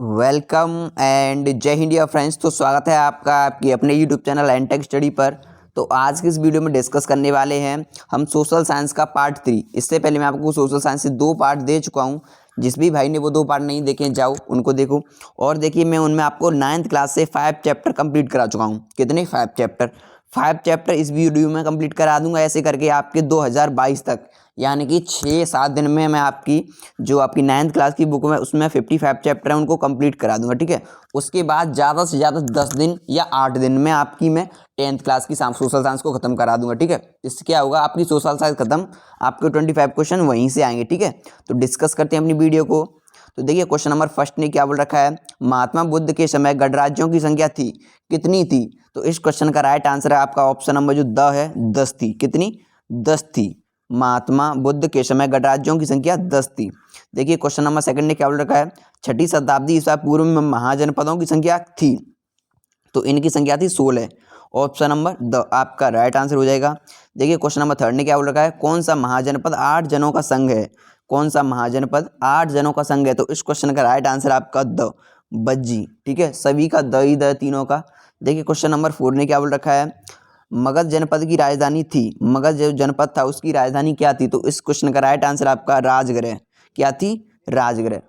Welcome and जय Hind dear friends. तो स्वागत है आपका आपके अपने यूट्यूब चैनल एनटेक स्टडी पर। तो आज की इस वीडियो में डिस्कस करने वाले हैं हम सोशल साइंस का पार्ट 3। इससे पहले मैं आपको सोशल साइंस से 2 पार्ट दे चुका हूं। जिस भी भाई ने वो 2 पार्ट नहीं देखे जाओ उनको देखो। और देखिए मैं उनमें आपको 9th क्लास से 5 चैप्टर कंप्लीट करा चुका हूँ। कितने 5 चैप्टर इस वीडियो में कंप्लीट करा दूंगा। ऐसे करके आपके 2022 तक यानी कि 6-7 दिन में मैं आपकी जो आपकी 9th क्लास की बुक में उसमें 55 चैप्टर है उनको कंप्लीट करा दूंगा। ठीक है, उसके बाद ज़्यादा से ज़्यादा 10 दिन या 8 दिन में आपकी मैं 10th क्लास की सोशल साइंस को खत्म करा दूंगा। ठीक है, इससे क्या होगा, आपकी सोशल साइंस खत्म, आपके 25 क्वेश्चन वहीं से आएंगे। ठीक है, तो डिस्कस करते हैं अपनी वीडियो को। तो देखिए क्वेश्चन नंबर फर्स्ट ने क्या बोल रखा है, महात्मा बुद्ध के समय गणराज्यों की संख्या थी कितनी थी। तो इस क्वेश्चन का राइट आंसर है आपका ऑप्शन नंबर जो द है 10 थी। कितनी? 10 थी। महात्मा बुद्ध के समय गणराज्यों की संख्या 10 थी। देखिए क्वेश्चन नंबर सेकंड ने क्या बोल रखा है, 6ठी शताब्दी ईसा पूर्व में महाजनपदों की संख्या थी। तो इनकी संख्या थी 16। ऑप्शन नंबर द आपका राइट आंसर हो जाएगा। देखिए क्वेश्चन नंबर थर्ड ने क्या बोल रखा है, कौन सा महाजनपद 8 जनों का संघ है। कौन सा महाजनपद 8 जनों का संघ है। तो इस क्वेश्चन का राइट आंसर आपका द बज्जी। ठीक है, सभी का द ही द तीनों का। देखिए क्वेश्चन नंबर 4 ने क्या बोल रखा है, मगध जनपद की राजधानी थी। मगध जो जनपद था उसकी राजधानी क्या थी। तो इस क्वेश्चन का राइट आंसर आपका राजगृह। क्या थी? राजगृह।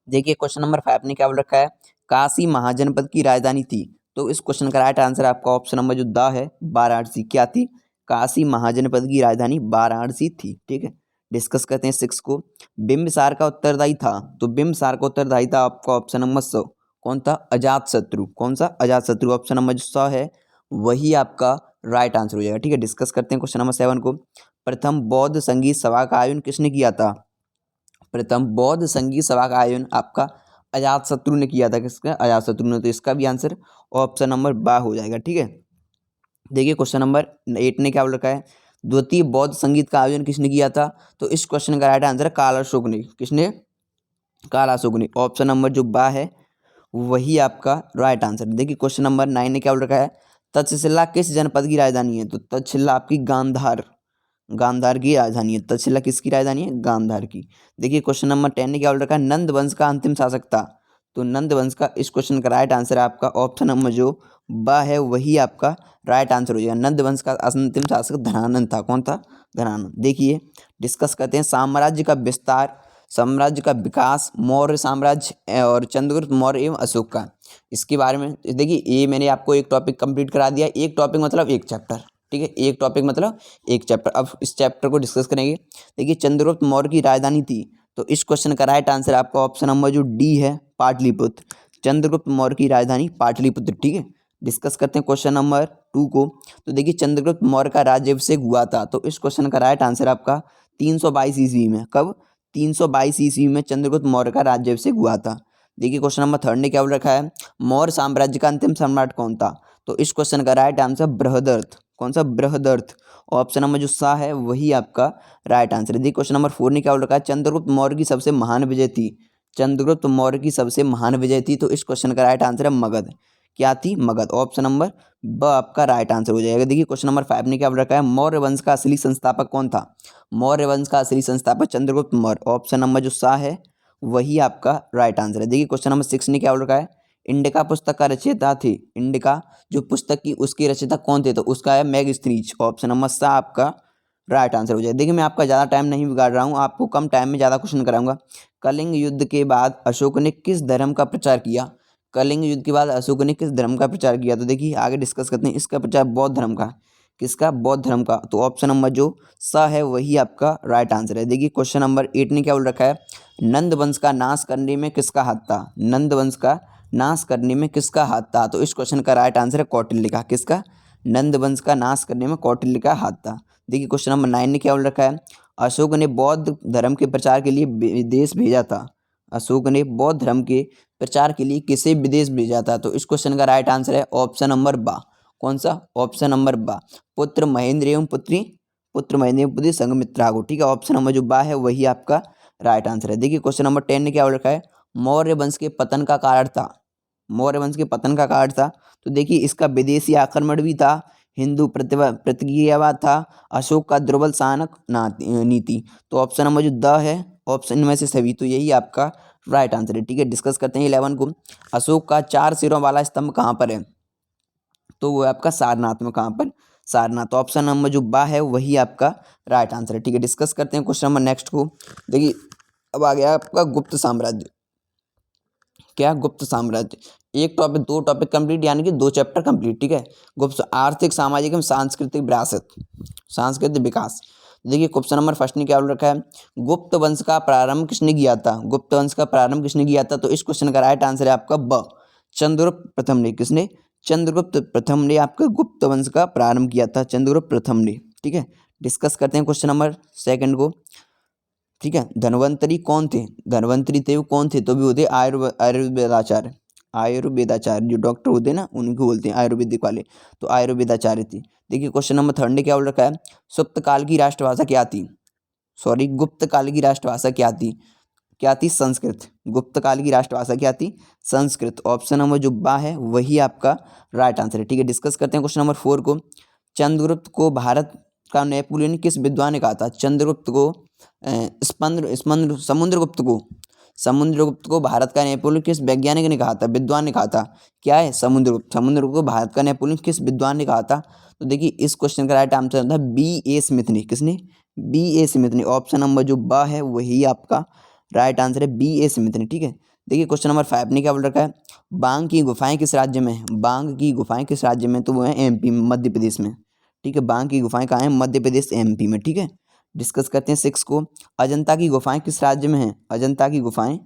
देखिए क्वेश्चन नंबर 5 ने क्या बोल रखा है, काशी महाजनपद की राजधानी थी। तो इस क्वेश्चन का राइट आंसर आपका ऑप्शन नंबर जो द है वाराणसी। क्या थी? काशी महाजनपद की राजधानी वाराणसी थी। ठीक है, डिस्कस करते हैं 6 को। बिंबिसार का उत्तरदायी था। तो बिंबिसार का उत्तरदायी था आपका ऑप्शन नंबर 100। कौन था? अजातशत्रु। कौन सा? अजातशत्रु। ऑप्शन नंबर जो 100 है वही आपका राइट आंसर हो जाएगा। ठीक है, डिस्कस करते हैं क्वेश्चन नंबर 7 को। प्रथम बौद्ध संगीत सभा का आयोजन किसने किया था। प्रथम बौद्ध संगीत सभा का आयोजन आपका अजातशत्रु ने किया था। किसका? अजातशत्रु ने। तो इसका भी आंसर ऑप्शन नंबर बा हो जाएगा। ठीक है, देखिए क्वेश्चन नंबर 8 ने क्या बोल रखा है, द्वितीय बौद्ध संगीत का आयोजन किसने किया था। तो इस क्वेश्चन का राइट आंसर है काला अशोक ने। किसने? काला अशोक ने। ऑप्शन नंबर जो बा है वही आपका राइट आंसर। देखिए क्वेश्चन नंबर 9 ने क्या बोल रखा है, तक्षशिला किस जनपद की राजधानी है। तो तक्षशिला आपकी गांधार, गांधार की राजधानी है। तक्षशिला किसकी राजधानी है? गांधार की। देखिए क्वेश्चन नंबर 10 ने क्या बोल रखा है, नंद वंश का अंतिम शासक था। तो नंद वंश का इस क्वेश्चन का राइट आंसर है आपका ऑप्शन नंबर जो बा है वही आपका राइट आंसर हो जाएगा। नंद वंश का अंतिम शासक धनानंद था। कौन था? धनानंद। देखिए डिस्कस करते हैं साम्राज्य का विस्तार, साम्राज्य का विकास, मौर्य साम्राज्य और चंद्रगुप्त मौर्य एवं अशोक का। इसके बारे में देखिए ये मैंने आपको एक टॉपिक कंप्लीट करा दिया। एक टॉपिक मतलब एक चैप्टर। ठीक है, एक टॉपिक मतलब एक चैप्टर। अब इस चैप्टर को डिस्कस करेंगे। देखिए चंद्रगुप्त मौर्य की राजधानी थी। तो इस क्वेश्चन का राइट आंसर आपका ऑप्शन नंबर जो डी है पाटलिपुत्र। चंद्रगुप्त मौर्य की राजधानी पाटलिपुत्र। ठीक है, डिस्कस करते हैं क्वेश्चन नंबर 2 को। तो देखिए चंद्रगुप्त मौर्य का राज्याभिषेक हुआ था। तो इस क्वेश्चन का राइट आंसर आपका 322 ईस्वी में। कब? 322 ईस्वी में चंद्रगुप्त मौर्य का राज्याभिषेक हुआ था। देखिए क्वेश्चन नंबर 3 ने क्या बोल रखा है, मौर्य साम्राज्य का अंतिम सम्राट कौन था। तो इस क्वेश्चन का राइट आंसर बृहदर्थ। कौन सा? बृहदर्थ। ऑप्शन नंबर जो सा है वही आपका राइट आंसर है। देखिए क्वेश्चन नंबर 4 ने क्या बोल रखा है, चंद्रगुप्त मौर्य की सबसे महान विजय थी। चंद्रगुप्त मौर्य की सबसे महान विजय थी। तो इस क्वेश्चन का राइट आंसर है मगध। क्या थी? मगध। ऑप्शन नंबर ब आपका राइट आंसर हो जाएगा। देखिए क्वेश्चन नंबर 5 ने क्या बोल रखा है, मौर्य वंश का असली संस्थापक कौन था। मौर्य वंश का असली संस्थापक चंद्रगुप्त मौर्य। ऑप्शन नंबर जो सा है वही आपका राइट आंसर है। देखिए क्वेश्चन नंबर 6 ने क्या बोल रखा है, इंडिका पुस्तक का रचयिता थे। इंडिका जो पुस्तक की उसके रचयिता कौन थे। तो उसका है मैगस्थनीज। ऑप्शन नंबर सा आपका राइट आंसर हो जाए। देखिए मैं आपका ज़्यादा टाइम नहीं बिगाड़ रहा हूँ, आपको कम टाइम में ज़्यादा क्वेश्चन कराऊंगा। कलिंग युद्ध के बाद अशोक ने किस धर्म का प्रचार किया। कलिंग युद्ध के बाद अशोक ने किस धर्म का प्रचार किया। तो देखिए आगे डिस्कस करते हैं। इसका प्रचार बौद्ध धर्म का। किसका? बौद्ध धर्म का। तो ऑप्शन नंबर जो सा है वही आपका राइट आंसर है। देखिए क्वेश्चन नंबर 8 ने क्या बोल रखा है, नंद वंश का नाश करने में किसका हाथ था। नंद वंश का नाश करने में किसका हाथ था। तो इस क्वेश्चन का राइट आंसर है कौटिल्य का। किसका? नंद वंश का नाश करने में कौटिल्य का हाथ था। देखिए क्वेश्चन नंबर 9 ने क्या बोल रखा है, अशोक ने बौद्ध धर्म के प्रचार के लिए विदेश भेजा था। अशोक ने बौद्ध धर्म के प्रचार के लिए किसे विदेश भेजा था। तो इस क्वेश्चन का राइट आंसर है ऑप्शन नंबर बा। कौन सा? ऑप्शन नंबर बा, पुत्र महेंद्र एवं पुत्री, पुत्र महेंद्र एवं पुत्री संघमित्रा को। ठीक है, ऑप्शन नंबर जो बा है वही आपका राइट आंसर है। देखिए क्वेश्चन नंबर 10 ने क्या बोल रखा है, मौर्य वंश के पतन का कारण था। मौर्य वंश के पतन का कारण था। तो देखिए इसका विदेशी आक्रमण भी था, हिंदू प्रतिक्रियावाद था, अशोक का दुर्बल शासक नीति। तो ऑप्शन नंबर जो द है ऑप्शन में से सभी, तो यही आपका राइट आंसर है। ठीक है, डिस्कस करते हैं 11 को। अशोक का 4 सिरों वाला स्तंभ कहाँ पर है? तो वो है आपका सारनाथ में। कहाँ पर? सारनाथ। ऑप्शन नंबर जो बा है वही आपका राइट आंसर है। ठीक है, डिस्कस करते हैं क्वेश्चन नंबर नेक्स्ट को। देखिए अब आ गया आपका गुप्त साम्राज्य। क्या? गुप्त साम्राज्य। एक टॉपिक, दो टॉपिक कंप्लीट, यानी कि 2 चैप्टर कंप्लीट। ठीक है, गुप्त आर्थिक, सामाजिक एवं सांस्कृतिक विरासत, सांस्कृतिक विकास। देखिए क्वेश्चन नंबर फर्स्ट ने क्या बोल रखा है? गुप्त वंश का प्रारंभ किसने किया था? गुप्त वंश का प्रारंभ किसने किया था? तो इस क्वेश्चन का राइट आंसर है आपका ब, चंद्रगुप्त प्रथम ने। किसने? चंद्रगुप्त प्रथम ने आपका गुप्त वंश का प्रारंभ किया था, चंद्रगुप्त प्रथम ने। ठीक है, डिस्कस करते हैं क्वेश्चन नंबर सेकंड को। ठीक है, धन्वंतरी कौन थे? धन्वंतरी थे वो कौन थे? तो भी होते आयुर्वेदाचार्य। आयुर्वेदाचार्य जो डॉक्टर होते हैं ना, उनको बोलते हैं आयुर्वेदिक वाले। तो आयुर्वेदाचार्य थी। देखिए क्वेश्चन नंबर थर्ड ने क्या बोल रखा है? सुप्त काल की राष्ट्रभाषा क्या थी? सॉरी, गुप्त काल की राष्ट्रभाषा क्या थी? क्या थी? संस्कृत। गुप्त काल की राष्ट्रभाषा क्या थी? संस्कृत। ऑप्शन नंबर जो बा है वही आपका राइट आंसर है। ठीक है, डिस्कस करते हैं क्वेश्चन नंबर 4 को। चंद्रगुप्त को भारत का नेपोलियन किस विद्वान ने कहा था? चंद्रगुप्त को समुद्रगुप्त को भारत का नेपोलियन किस वैज्ञानिक ने कहा था? विद्वान ने कहा था। क्या है? समुद्रगुप्त को भारत का नेपोलियन किस विद्वान ने कहा था? तो देखिए इस क्वेश्चन का राइट आंसर था बी ए स्मिथ ने। किसने? बी ए स्मिथ ने। ऑप्शन नंबर जो बा है वही आपका राइट आंसर है, बी ए स्मिथ ने। ठीक है, देखिए क्वेश्चन नंबर 5 ने क्या बोल रखा है? बांग की गुफाएं किस राज्य में है? बांग की गुफाएं किस राज्य में? तो वो है एमपी, मध्य प्रदेश में। ठीक है, बांग की गुफाएं कहाँ हैं? मध्य प्रदेश, एमपी में। ठीक है, डिस्कस करते हैं 6 को। अजंता की गुफाएं किस राज्य में हैं? अजंता की गुफाएं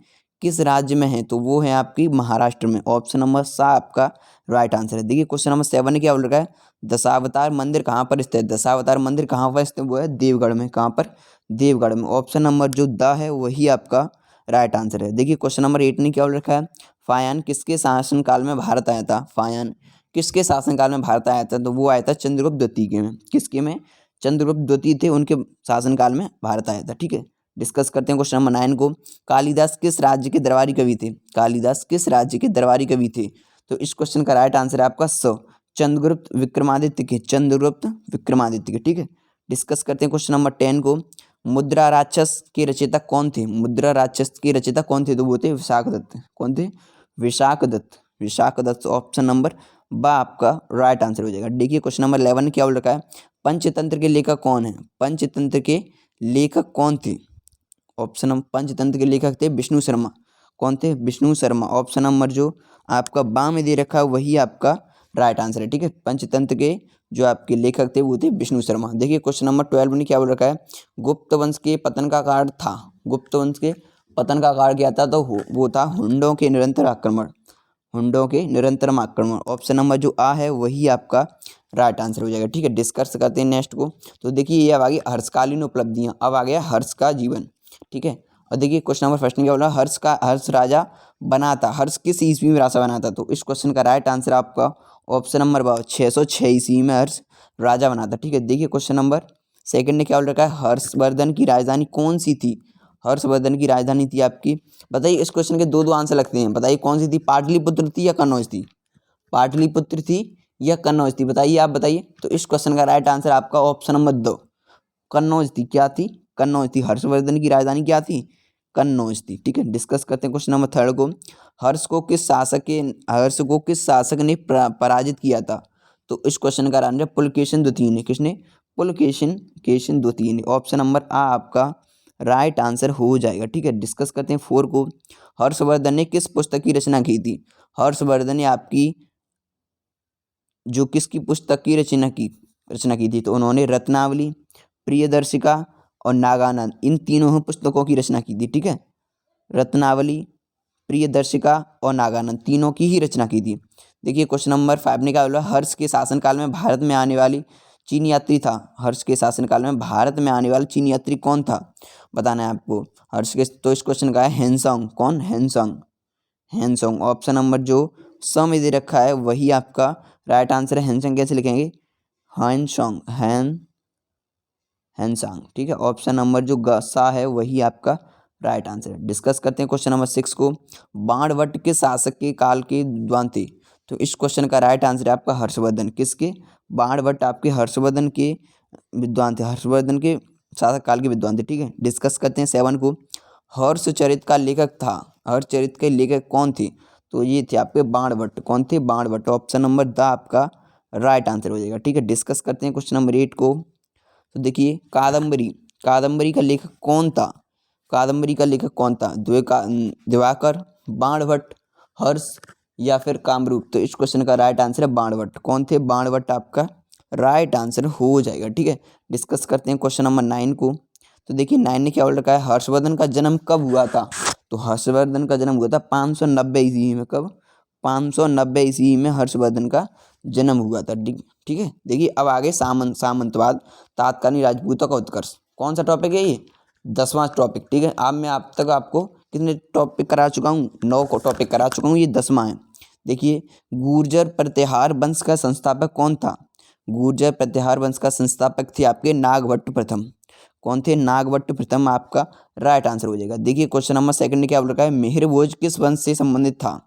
किस राज्य में हैं? तो वो है आपकी महाराष्ट्र में। ऑप्शन नंबर सा आपका राइट आंसर है। देखिए क्वेश्चन नंबर 7 ने क्या बोल रखा है? दशावतार मंदिर कहाँ पर स्थित है? दशावतार मंदिर कहाँ पर स्थित? वो है देवगढ़ में। कहाँ पर? देवगढ़ में। ऑप्शन नंबर जो द है वही आपका राइट आंसर है। देखिए क्वेश्चन नंबर 8 ने क्या बोल रखा है? फायान किसके शासनकाल में भारत आया था? फायान किसके शासनकाल में भारत आया था? तो वो आया था चंद्रगुप्त द्वितीय के में। किसके में? चंद्रगुप्त द्वितीय थे, उनके शासनकाल में भारत आया था। ठीक है, डिस्कस करते हैं क्वेश्चन नंबर 9 को। कालिदास किस राज्य के दरबारी कवि थे? कालिदास किस राज्य के दरबारी कवि थे? तो इस क्वेश्चन का राइट आंसर है आपका स, चंद्रगुप्त विक्रमादित्य के। चंद्रगुप्त विक्रमादित्य के। ठीक है, डिस्कस करते हैं क्वेश्चन नंबर 10 को। मुद्रा राक्षस के रचयिता कौन थे? मुद्रा राक्षस के रचयिता कौन थे? तो वो थे विशाख दत्त। कौन थे? विशाख दत्त। विशाख दत्त। ऑप्शन नंबर बा आपका राइट आंसर हो जाएगा। देखिए क्वेश्चन नंबर 11 क्या बोल रखा है? पंचतंत्र के लेखक कौन है? पंचतंत्र के लेखक कौन थे? ऑप्शन नंबर पंचतंत्र के लेखक थे विष्णु शर्मा। कौन थे? विष्णु शर्मा। ऑप्शन नंबर जो आपका बा में दे रखा है वही आपका राइट आंसर है। ठीक है, पंचतंत्र के जो आपके लेखक थे वो थे विष्णु शर्मा। देखिए क्वेश्चन नंबर 12 ने क्या बोल रखा है? गुप्त वंश के पतन का कारण था। गुप्त वंश के पतन का कारण क्या था? तो वो था हुंडों के निरंतर आक्रमण। हुंडों के निरंतर आक्रमण। ऑप्शन नंबर जो आ है वही आपका राइट आंसर हो जाएगा। ठीक है, डिस्कस करते हैं नेक्स्ट को। तो देखिए ये अब आ गई हर्षकालीन उपलब्धियां। अब आ गया हर्ष का जीवन। ठीक है, और देखिए क्वेश्चन नंबर फर्स्ट ने क्या बोला? हर्ष राजा बना था। हर्ष किस ईस्वी में राजा बना था? तो इस क्वेश्चन का राइट आंसर आपका ऑप्शन नंबर 606 ईस्वी में हर्ष राजा बना था। ठीक है, देखिए क्वेश्चन नंबर सेकंड ने क्या बोल रखा है? हर्षवर्धन की राजधानी कौन सी थी? हर्षवर्धन की राजधानी थी आपकी, बताइए। इस क्वेश्चन के दो आंसर लगते हैं, बताइए कौन सी थी? पाटलिपुत्र थी या कन्नौज थी? पाटलिपुत्र थी या कन्नौज थी? बताइए, आप बताइए। तो इस क्वेश्चन का राइट आंसर आपका ऑप्शन नंबर 2 कन्नौज थी। क्या थी? कन्नौज थी। हर्षवर्धन की राजधानी क्या थी? कन्नौज थी। ठीक है, डिस्कस करते हैं क्वेश्चन नंबर 3 को। हर्ष को किस शासक ने पराजित किया था? तो इस क्वेश्चन का आंसर पुलकेशिन द्वितीय ने। किसने? पुलकेशिन द्वितीय ने। ऑप्शन नंबर आ आपका राइट आंसर हो जाएगा। ठीक है, डिस्कस करते हैं 4 को। हर्षवर्धन ने किस पुस्तक की रचना की थी? हर्षवर्धन ने आपकी जो किसकी पुस्तक की रचना की थी? तो उन्होंने रत्नावली, प्रियदर्शिका और नागानंद, इन तीनों पुस्तकों की रचना की थी। ठीक है, रत्नावली, प्रियदर्शिका और नागानंद, तीनों की ही रचना की थी। देखिए क्वेश्चन नंबर 5 ने क्या बोला? हर्ष के शासनकाल में भारत में आने वाली चीनी यात्री था। हर्ष के शासनकाल में भारत में आने वाला चीनी यात्री कौन था? बताना है आपको। हर्ष के, तो इस क्वेश्चन का है हैंसोंग। कौन? हैंसोंग। ऑप्शन नंबर जो स में दे रखा है वही आपका राइट आंसर है। हैंसोंग कैसे लिखेंगे? हैंसोंग। ठीक है, ऑप्शन नंबर जो सा है वही आपका राइट आंसर है। डिस्कस करते हैं क्वेश्चन नंबर 6 को। बाणभट्ट के शासक के काल के विद्वान थे। तो इस क्वेश्चन का राइट आंसर है आपका हर्षवर्धन। किसके? बाणभट्ट आपके हर्षवर्धन के विद्वान थे। हर्षवर्धन के शासक काल के विद्वान थे। ठीक है, डिस्कस करते हैं 7 को। हर्षचरित का लेखक था, हर्षचरित के लेखक कौन थे? तो ये थे आपके बाणभट्ट। कौन थे? बाणभट्ट। ऑप्शन नंबर द आपका राइट आंसर हो जाएगा। ठीक है, डिस्कस करते हैं क्वेश्चन नंबर 8 को। तो देखिए, कादम्बरी, कादम्बरी का लेखक कौन था? कादम्बरी का लेखक कौन था? दिवाकर, बाणभट्ट, हर्ष या फिर कामरूप? तो इस क्वेश्चन का राइट आंसर है बाणभट्ट। कौन थे? बाणभट्ट आपका राइट आंसर हो जाएगा। ठीक है, डिस्कस करते हैं क्वेश्चन नंबर 9 को। तो देखिए 9 ने क्या बोल रखा है? हर्षवर्धन का जन्म कब हुआ था? तो हर्षवर्धन का जन्म हुआ था 590 ईस्वी में। कब? 590 ईस्वी में हर्षवर्धन का जन्म हुआ था। ठीक है, देखिए अब आगे सामंतवाद, तात्कालीन राजपूतों का उत्कर्ष। कौन सा टॉपिक है ये? 10वां टॉपिक। ठीक है, अब मैं आप तक आपको कितने टॉपिक करा चुका हूँ? 9 को टॉपिक करा चुका हूँ, ये 10वां है। देखिए, गुर्जर प्रतिहार वंश का संस्थापक कौन था? गुर्जर प्रतिहार वंश का संस्थापक थे आपके नागभट्ट प्रथम। कौन थे? नागभट्ट प्रथम आपका राइट आंसर हो जाएगा। देखिए क्वेश्चन नंबर 2 ने क्या बोल रखा है? मिहिर भोज किस वंश से संबंधित था?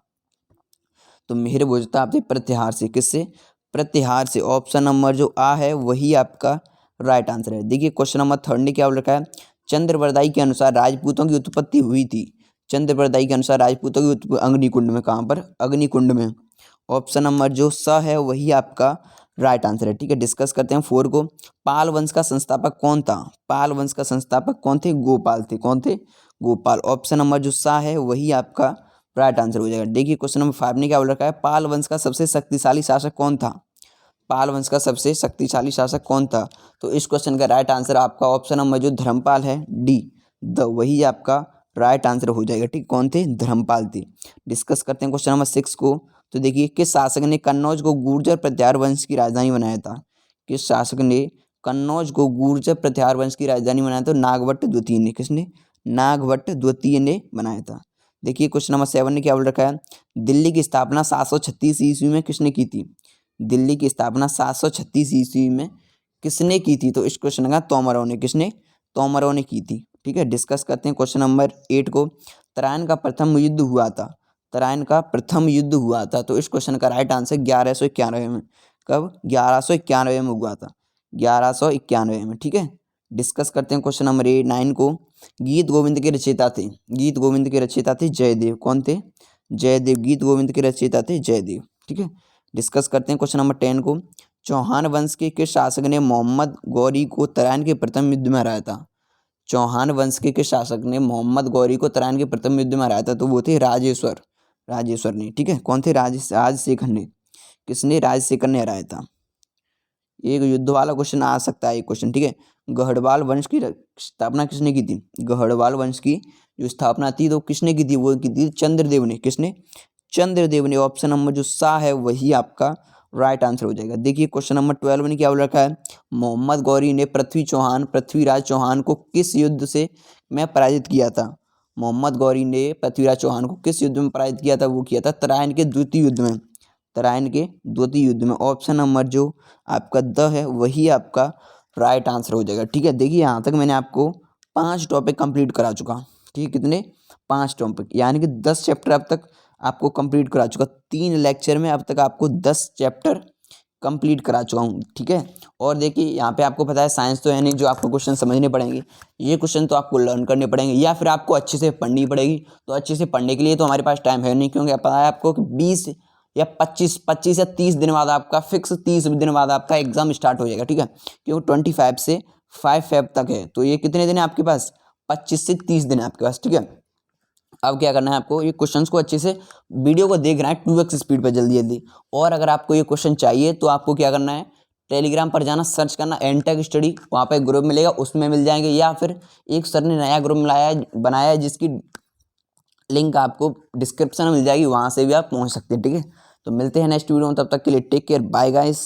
तो मिहिर भोज था आपके प्रतिहार से। किससे? प्रतिहार से। ऑप्शन नंबर जो आ है वही आपका राइट आंसर है। देखिए क्वेश्चन नंबर 3 ने क्या बोल रखा है? चंद्रवरदाई के अनुसार राजपूतों की उत्पत्ति हुई थी। चंद्रवरदाई के अनुसार राजपूतों की उत्पत्ति अग्निकुंड में। कहाँ पर? अग्निकुंड में। ऑप्शन नंबर जो स है वही आपका राइट आंसर है। ठीक है, डिस्कस करते हैं 4 को। पाल वंश का संस्थापक कौन था? पाल वंश का संस्थापक कौन थे? गोपाल थे। कौन थे? गोपाल। ऑप्शन नंबर जो सा है वही आपका राइट आंसर हो जाएगा। देखिए क्वेश्चन नंबर 5 ने क्या बोल रखा है? पाल वंश का सबसे शक्तिशाली शासक कौन था? पाल वंश का सबसे शक्तिशाली शासक कौन था? तो इस क्वेश्चन का राइट आंसर आपका ऑप्शन नंबर जो धर्मपाल है, डी द, वही आपका राइट आंसर हो जाएगा। ठीक, कौन थे? धर्मपाल थे। डिस्कस करते हैं क्वेश्चन नंबर 6 को। तो देखिए, किस शासक ने कन्नौज को गुर्जर प्रतिहार वंश की राजधानी बनाया था? किस शासक ने कन्नौज को गुर्जर प्रतिहार वंश की राजधानी बनाया? तो नागभट्ट द्वितीय ने। किसने? नागभट्ट द्वितीय ने बनाया था। देखिए क्वेश्चन नंबर 7 ने क्या बोल रखा है? दिल्ली की स्थापना 736 ईस्वी में किसने की थी? दिल्ली की स्थापना 736 ईस्वी में किसने की थी? तो इस क्वेश्चन का तोमरों ने। किसने? तोमरों ने की थी। ठीक है, डिस्कस करते हैं क्वेश्चन नंबर 8 को। तराइन का प्रथम युद्ध हुआ था। तराइन का प्रथम युद्ध हुआ था। तो इस क्वेश्चन का राइट आंसर 1191 में। कब? 1191 में हुआ था। 1191 में। ठीक है, डिस्कस करते हैं क्वेश्चन नंबर 9 को। गीत गोविंद के रचयिता थे। गीत गोविंद के रचयिता थे जयदेव। कौन थे? जयदेव। गीत गोविंद के रचयिता थे जयदेव। ठीक है, डिस्कस करते हैं क्वेश्चन नंबर 10 को। चौहान वंश के किस शासक ने मोहम्मद गौरी को तराइन के प्रथम युद्ध में हराया था? चौहान वंश के किस शासक ने मोहम्मद गौरी को तराइन के प्रथम युद्ध में हराया था? तो वो थे राजेश्वर। राजेश्वर ने। ठीक है, कौन थे? राजशेखर ने। किसने? राजशेखर ने हराया था। एक युद्ध वाला क्वेश्चन आ सकता है ये क्वेश्चन। ठीक है, गढ़वाल वंश की स्थापना किसने की थी? गढ़वाल वंश की जो स्थापना थी तो किसने की थी? वो की थी चंद्रदेव ने। किसने? चंद्रदेव ने। ऑप्शन नंबर जो सा है वही आपका राइट आंसर हो जाएगा। देखिए क्वेश्चन नंबर 12 में क्या बोल रखा है? मोहम्मद गौरी ने पृथ्वीराज चौहान को किस युद्ध से में पराजित किया था? मोहम्मद गौरी ने पृथ्वीराज चौहान को किस युद्ध में पराजित किया था? वो किया था तराइन के द्वितीय युद्ध में। तराइन के द्वितीय युद्ध में। ऑप्शन नंबर जो आपका द है वही आपका राइट आंसर हो जाएगा। ठीक है, देखिए यहाँ तक मैंने आपको 5 टॉपिक कंप्लीट करा चुका। ठीक है, कितने? 5 टॉपिक, यानी कि 10 चैप्टर अब तक आपको कंप्लीट करा चुका। 3 लेक्चर में अब तक आपको 10 चैप्टर कंप्लीट करा चुका हूँ। ठीक है, और देखिए यहाँ पे आपको पता है साइंस तो है नहीं जो आपको क्वेश्चन समझने पड़ेंगे। ये क्वेश्चन तो आपको लर्न करने पड़ेंगे या फिर आपको अच्छे से पढ़नी पड़ेगी। तो अच्छे से पढ़ने के लिए तो हमारे पास टाइम है नहीं, क्योंकि पता है आपको कि 20 या 25 या 30 दिन बाद आपका फिक्स 30 दिन बाद आपका एग्जाम स्टार्ट हो जाएगा। ठीक है, क्योंकि 25 से 5 फेब तक है। तो ये कितने दिन है आपके पास? 25 से 30 दिन है आपके पास। ठीक है, अब क्या करना है आपको? ये क्वेश्चंस को अच्छे से वीडियो को देख रहे हैं 2x स्पीड पर जल्दी जल्दी। और अगर आपको ये क्वेश्चन चाहिए तो आपको क्या करना है? टेलीग्राम पर जाना, सर्च करना एनटेक स्टडी, वहाँ पे ग्रुप मिलेगा, उसमें मिल जाएंगे। या फिर एक सर ने नया ग्रुप बनाया है जिसकी लिंक आपको डिस्क्रिप्शन में मिल जाएगी, वहाँ से भी आप पहुँच सकते हैं। ठीक है, तो मिलते हैं नेक्स्ट वीडियो में, तब तक के लिए टेक केयर, बाय गाइस।